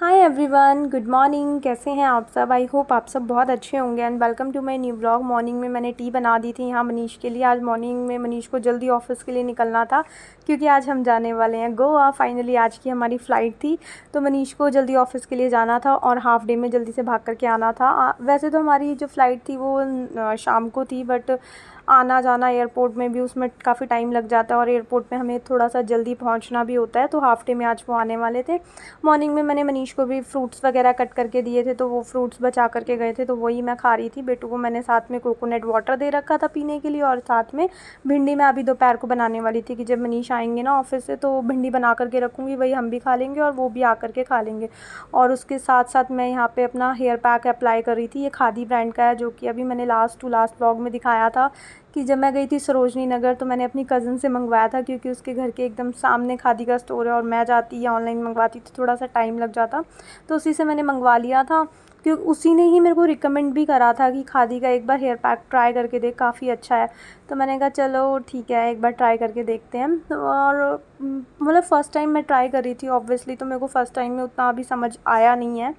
Hi everyone, good morning. कैसे हैं आप सब? आई होप आप सब बहुत अच्छे होंगे and welcome to my new blog. Morning में मैंने टी बना दी थी यहाँ मनीष के लिए। आज मॉर्निंग में मनीष को जल्दी ऑफिस के लिए निकलना था क्योंकि आज हम जाने वाले हैं गोवा। फाइनली आज की हमारी फ़्लाइट थी तो मनीष को जल्दी ऑफिस के लिए जाना था और हाफ डे में जल्दी से भाग करके आना था। वैसे तो हमारी जो फ़्लाइट थी वो शाम को थी, बट आना जाना एयरपोर्ट में भी उसमें काफ़ी टाइम लग जाता है और एयरपोर्ट में हमें थोड़ा सा जल्दी पहुंचना भी होता है, तो हाफ डे में आज वो आने वाले थे। मॉर्निंग में मैंने मनीष को भी फ्रूट्स वगैरह कट करके दिए थे, तो वो फ्रूट्स बचा करके गए थे तो वही मैं खा रही थी। बेटू को मैंने साथ में कोकोनट वाटर दे रखा था पीने के लिए और साथ में भिंडी मैं अभी दोपहर को बनाने वाली थी कि जब मनीष आएंगे ना ऑफिस से तो भिंडी बना करके रखूँगी, वही हम भी खा लेंगे और वो भी आ करके खा लेंगे। और उसके साथ साथ मैं यहाँ पे अपना हेयर पैक अप्लाई कर रही थी। ये खादी ब्रांड का है जो कि अभी मैंने लास्ट टू लास्ट व्लॉग में दिखाया था कि जब मैं गई थी सरोजनी नगर तो मैंने अपनी कज़न से मंगवाया था, क्योंकि उसके घर के एकदम सामने खादी का स्टोर है और मैं जाती या ऑनलाइन मंगवाती तो थोड़ा सा टाइम लग जाता, तो उसी से मैंने मंगवा लिया था। क्योंकि उसी ने ही मेरे को रिकमेंड भी करा था कि खादी का एक बार हेयर पैक ट्राई करके देख, काफ़ी अच्छा है। तो मैंने कहा चलो ठीक है, एक बार ट्राई करके देखते हैं। और मतलब फ़र्स्ट टाइम मैं ट्राई कर रही थी ऑब्वियसली, तो मेरे को फ़र्स्ट टाइम में उतना अभी समझ आया नहीं है,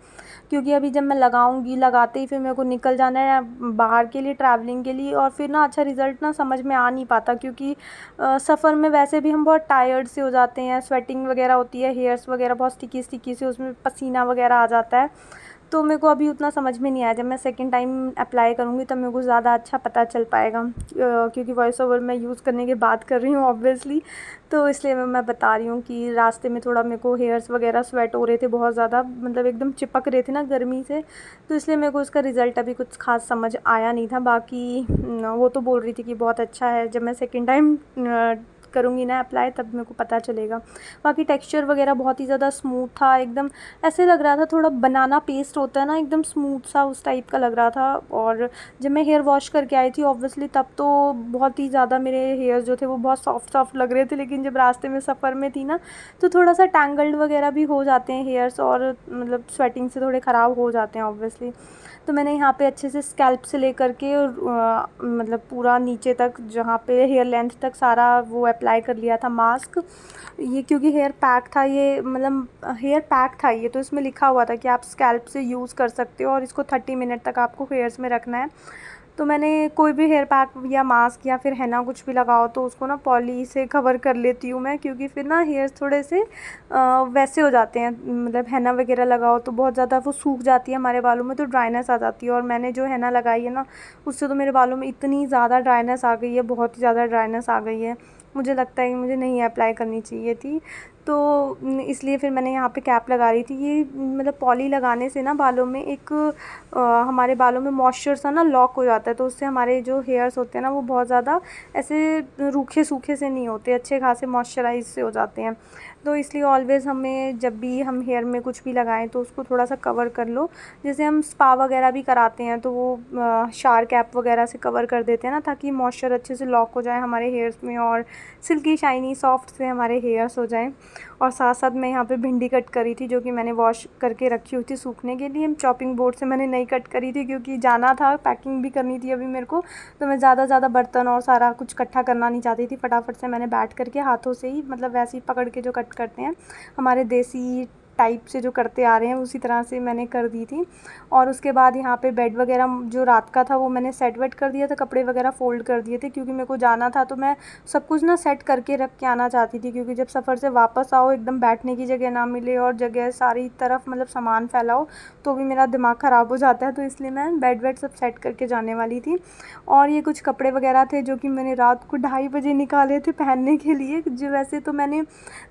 क्योंकि अभी जब मैं लगाऊंगी लगाते ही फिर मेरे को निकल जाना है बाहर के लिए, ट्रैवलिंग के लिए, और फिर ना अच्छा रिज़ल्ट ना समझ में आ नहीं पाता, क्योंकि सफ़र में वैसे भी हम बहुत टायर्ड से हो जाते हैं, स्वेटिंग वगैरह होती है, हेयर्स वगैरह बहुत स्टिकी स्टिकी से, उसमें पसीना वगैरह आ जाता है। तो मेरे को अभी उतना समझ में नहीं आया। जब मैं सेकंड टाइम अप्लाई करूँगी तब मेरे को ज़्यादा अच्छा पता चल पाएगा, क्योंकि वॉइस ओवर मैं यूज़ करने के बाद कर रही हूँ ऑब्वियसली। तो इसलिए मैं बता रही हूँ कि रास्ते में थोड़ा मेरे को हेयर्स वगैरह स्वेट हो रहे थे बहुत ज़्यादा, मतलब एकदम चिपक रहे थे ना गर्मी से, तो इसलिए मेरे को उसका रिज़ल्ट अभी कुछ ख़ास समझ आया नहीं था। बाकी वो तो बोल रही थी कि बहुत अच्छा है। जब मैं सेकंड टाइम करूँगी ना अप्लाई तब मेरे को पता चलेगा। बाकी टेक्सचर वगैरह बहुत ही ज़्यादा स्मूथ था, एकदम ऐसे लग रहा था थोड़ा बनाना पेस्ट होता है ना, एकदम स्मूथ सा उस टाइप का लग रहा था। और जब मैं हेयर वॉश करके आई थी ऑब्वियसली तब तो बहुत ही ज़्यादा मेरे हेयर्स जो थे वो बहुत सॉफ्ट सॉफ्ट लग रहे थे, लेकिन जब रास्ते में सफ़र में थी ना तो थोड़ा सा टैंगल्ड वगैरह भी हो जाते हैं हेयर्स, और मतलब स्वेटिंग से थोड़े ख़राब हो जाते हैं ऑब्वियसली। तो मैंने यहाँ पे अच्छे से स्कैल्प से लेकर के मतलब पूरा नीचे तक जहाँ पे हेयर लेंथ तक सारा वो अप्लाई कर लिया था मास्क। ये क्योंकि हेयर पैक था, ये मतलब हेयर पैक था ये, तो इसमें लिखा हुआ था कि आप स्कैल्प से यूज़ कर सकते हो और इसको 30 मिनट तक आपको हेयर्स में रखना है। तो मैंने कोई भी हेयर पैक या मास्क या फिर हैना कुछ भी लगाओ तो उसको ना पॉली से कवर कर लेती हूँ मैं, क्योंकि फिर ना हेयर्स थोड़े से वैसे हो जाते हैं, मतलब हैना वगैरह लगाओ तो बहुत ज़्यादा वो सूख जाती है हमारे बालों में, तो ड्राइनेस आ जाती है। और मैंने जो हैना लगाई है ना उससे तो मेरे बालों में इतनी ज़्यादा ड्राइनेस आ गई है, बहुत ही ज़्यादा ड्राइनेस आ गई है। मुझे लगता है कि मुझे नहीं अप्लाई करनी चाहिए थी, तो इसलिए फिर मैंने यहाँ पे कैप लगा रही थी। ये मतलब पॉली लगाने से ना बालों में एक हमारे बालों में मॉइस्चर सा ना लॉक हो जाता है, तो उससे हमारे जो हेयर्स होते हैं ना वो बहुत ज़्यादा ऐसे रूखे सूखे से नहीं होते, अच्छे खासे मॉइस्चराइज से हो जाते हैं। तो इसलिए ऑलवेज़ हमें जब भी हम हेयर में कुछ भी लगाएं तो उसको थोड़ा सा कवर कर लो। जैसे हम स्पा वगैरह भी कराते हैं तो वो शार कैप वगैरह से कवर कर देते हैं ना, ताकि मॉइस्चर अच्छे से लॉक हो जाए हमारे हेयर्स में और सिल्की शाइनी सॉफ्ट से हमारे हेयर्स हो जाएं। और साथ साथ मैं यहाँ पे भिंडी कट करी थी जो कि मैंने वॉश करके रखी हुई थी सूखने के लिए। चॉपिंग बोर्ड से मैंने नहीं कट करी थी क्योंकि जाना था, पैकिंग भी करनी थी अभी मेरे को, तो मैं ज़्यादा बर्तन और सारा कुछ इकट्ठा करना नहीं चाहती थी। फटाफट से मैंने बैठ करके हाथों से ही, मतलब वैसे ही पकड़ के जो कट करते हैं हमारे देसी टाइप से जो करते आ रहे हैं उसी तरह से मैंने कर दी थी। और उसके बाद यहाँ पे बेड वगैरह जो रात का था वो मैंने सेट वेट कर दिया था, कपड़े वगैरह फ़ोल्ड कर दिए थे, क्योंकि मेरे को जाना था तो मैं सब कुछ ना सेट करके रख के आना चाहती थी, क्योंकि जब सफ़र से वापस आओ एकदम बैठने की जगह ना मिले और जगह सारी तरफ मतलब सामान फैलाओ तो भी मेरा दिमाग ख़राब हो जाता है, तो इसलिए मैं बेड वेड सब सेट करके जाने वाली थी। और ये कुछ कपड़े वगैरह थे जो कि मैंने रात को 2:30 बजे निकाले थे पहनने के लिए। जो वैसे तो मैंने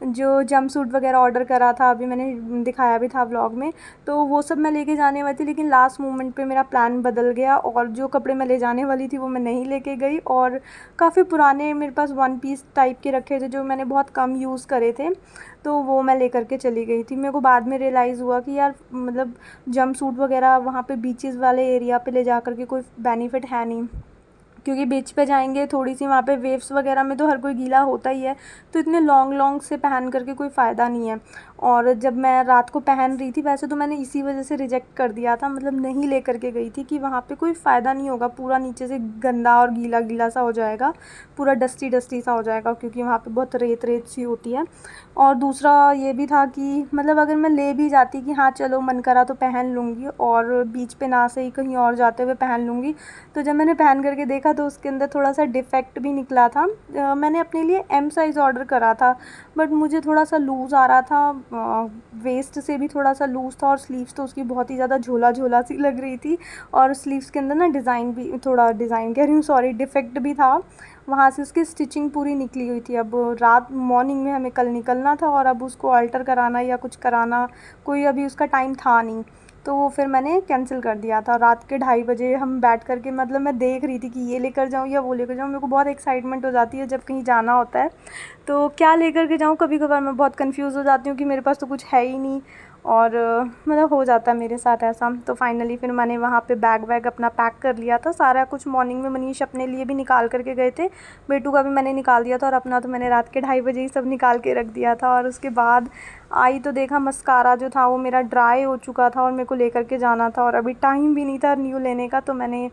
जो जंप सूट वगैरह ऑर्डर करा था, अभी मैंने दिखाया भी था व्लॉग में, तो वो सब मैं लेके जाने वाली थी, लेकिन लास्ट मोमेंट पे मेरा प्लान बदल गया और जो कपड़े मैं ले जाने वाली थी वो मैं नहीं लेके गई। और काफ़ी पुराने मेरे पास वन पीस टाइप के रखे थे जो मैंने बहुत कम यूज़ करे थे, तो वो मैं लेकर के चली गई थी। मेरे को बाद में रियलाइज़ हुआ कि यार मतलब जंप सूट वगैरह वहाँ पे बीचेस वाले एरिया पे ले जा कर के कोई बेनिफिट है नहीं, क्योंकि बीच पे जाएंगे थोड़ी सी वहाँ पे वेव्स वगैरह में तो हर कोई गीला होता ही है, तो इतने लॉन्ग लॉन्ग से पहन करके कोई फ़ायदा नहीं है। और जब मैं रात को पहन रही थी, वैसे तो मैंने इसी वजह से रिजेक्ट कर दिया था, मतलब नहीं ले कर के गई थी कि वहाँ पे कोई फ़ायदा नहीं होगा, पूरा नीचे से गंदा और गीला गीला सा हो जाएगा, पूरा डस्टी डस्टी सा हो जाएगा, क्योंकि वहाँ पे बहुत रेत रेत सी होती है। और दूसरा ये भी था कि मतलब अगर मैं ले भी जाती कि हाँ चलो मन करा तो पहन लूँगी, और बीच पे ना से ही कहीं और जाते हुए पहन लूँगी, तो जब मैंने पहन करके देखा तो उसके अंदर थोड़ा सा डिफ़ेक्ट भी निकला था। मैंने अपने लिए एम साइज़ ऑर्डर करा था, बट मुझे थोड़ा सा लूज़ आ रहा था, वेस्ट से भी थोड़ा सा लूज़ था, और स्लीव्स तो उसकी बहुत ही ज़्यादा झोला झोला सी लग रही थी, और स्लीव्स के अंदर ना डिज़ाइन भी, थोड़ा डिज़ाइन कह रही हूँ सॉरी, डिफ़ेक्ट भी था, वहाँ से उसकी स्टिचिंग पूरी निकली हुई थी। अब रात मॉर्निंग में हमें कल निकलना था, और अब उसको अल्टर कराना या कुछ कराना, कोई अभी उसका टाइम था नहीं, तो वो फिर मैंने कैंसिल कर दिया था। रात के 2:30 बजे हम बैठ कर के, मतलब मैं देख रही थी कि ये लेकर जाऊँ या वो लेकर जाऊँ। मेरे को बहुत एक्साइटमेंट हो जाती है जब कहीं जाना होता है, तो क्या लेकर के जाऊँ, कभी कभार मैं बहुत कंफ्यूज हो जाती हूँ कि मेरे पास तो कुछ है ही नहीं, और मतलब हो जाता है मेरे साथ ऐसा। तो फाइनली फिर मैंने वहाँ पे बैग वैग अपना पैक कर लिया था सारा कुछ। मॉर्निंग में मनीष अपने लिए भी निकाल करके गए थे, बेटू का भी मैंने निकाल दिया था, और अपना तो मैंने रात के 2:30 बजे ही सब निकाल के रख दिया था। और उसके बाद आई तो देखा मस्कारा जो था वो मेरा ड्राई हो चुका था, और मेरे को लेकर के जाना था, और अभी टाइम भी नहीं था न्यू लेने का। तो मैंने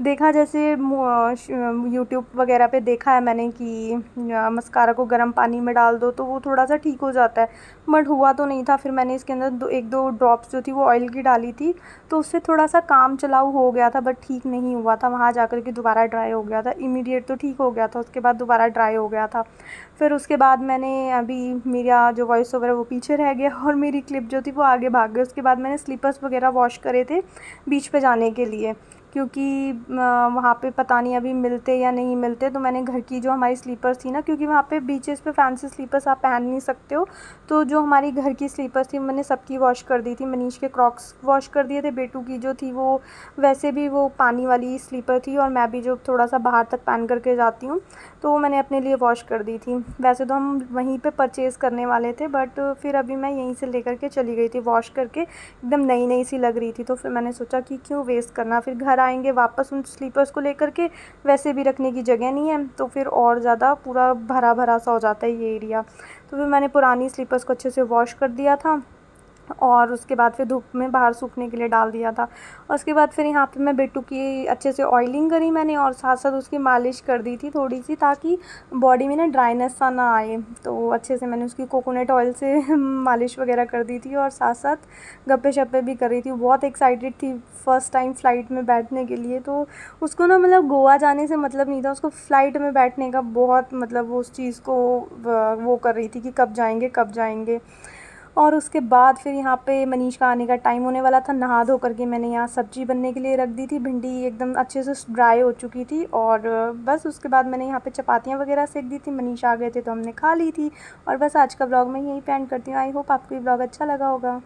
देखा, जैसे यूट्यूब वगैरह पे देखा है मैंने कि मस्कारा को गर्म पानी में डाल दो तो वो थोड़ा सा ठीक हो जाता है, बट हुआ तो नहीं था। फिर मैंने इसके अंदर एक दो ड्रॉप्स जो थी वो ऑयल की डाली थी, तो उससे थोड़ा सा काम चलाऊ हो गया था, बट ठीक नहीं हुआ था। वहाँ जा कर के दोबारा ड्राई हो गया था, इमीडिएट तो ठीक हो गया था, उसके बाद दोबारा ड्राई हो गया था। फिर उसके बाद मैंने, अभी मेरा जो वॉइस ओवर है वो पीछे रह गया, और मेरी क्लिप जो थी वो आगे भाग गई। उसके बाद मैंने स्लीपर्स वगैरह वॉश करे थे बीच पे जाने के लिए, क्योंकि वहाँ पे पता नहीं अभी मिलते या नहीं मिलते। तो मैंने घर की जो हमारी स्लीपर्स थी ना, क्योंकि वहाँ पे बीचेस पे फैंसी स्लीपर्स आप पहन नहीं सकते हो, तो जो हमारी घर की स्लीपर्स थी मैंने सबकी वॉश कर दी थी। मनीष के क्रॉक्स वॉश कर दिए थे, बेटू की जो थी वो वैसे भी वो पानी वाली स्लीपर थी, और मैं भी जो थोड़ा सा बाहर तक पहन करके जाती हूँ तो वो मैंने अपने लिए वॉश कर दी थी। वैसे तो हम वहीं पे परचेज़ करने वाले थे, बट फिर अभी मैं यहीं से लेकर के चली गई थी वॉश करके, एकदम नई नई सी लग रही थी। तो फिर मैंने सोचा कि क्यों वेस्ट करना, फिर घर आएंगे वापस उन स्लीपर्स को लेकर के, वैसे भी रखने की जगह नहीं है, तो फिर और ज़्यादा पूरा भरा भरा सा हो जाता है ये एरिया। तो फिर मैंने पुरानी स्लीपर्स को अच्छे से वॉश कर दिया था, और उसके बाद फिर धूप में बाहर सूखने के लिए डाल दिया था। और उसके बाद फिर यहाँ पे मैं बेटू की अच्छे से ऑयलिंग करी मैंने, और साथ साथ उसकी मालिश कर दी थी थोड़ी सी, ताकि बॉडी में ना ड्राइनेस सा ना आए। तो अच्छे से मैंने उसकी कोकोनट ऑयल से मालिश वगैरह कर दी थी, और साथ साथ गप्पे शप्पे भी कर रही थी। बहुत एक्साइटेड थी फ़र्स्ट टाइम फ़्लाइट में बैठने के लिए, तो उसको ना मतलब गोवा जाने से मतलब नहीं था, उसको फ़्लाइट में बैठने का बहुत मतलब वो उस चीज़ को वो कर रही थी कि कब जाएंगे कब जाएंगे। और उसके बाद फिर यहाँ पे मनीष का आने का टाइम होने वाला था। नहा धो करके मैंने यहाँ सब्ज़ी बनने के लिए रख दी थी, भिंडी एकदम अच्छे से ड्राई हो चुकी थी, और बस उसके बाद मैंने यहाँ पे चपातियाँ वगैरह सेक दी थी। मनीष आ गए थे तो हमने खा ली थी, और बस आज का ब्लॉग मैं यहीं पे एंड करती हूँ। आई होप आपको ये ब्लॉग अच्छा लगा होगा।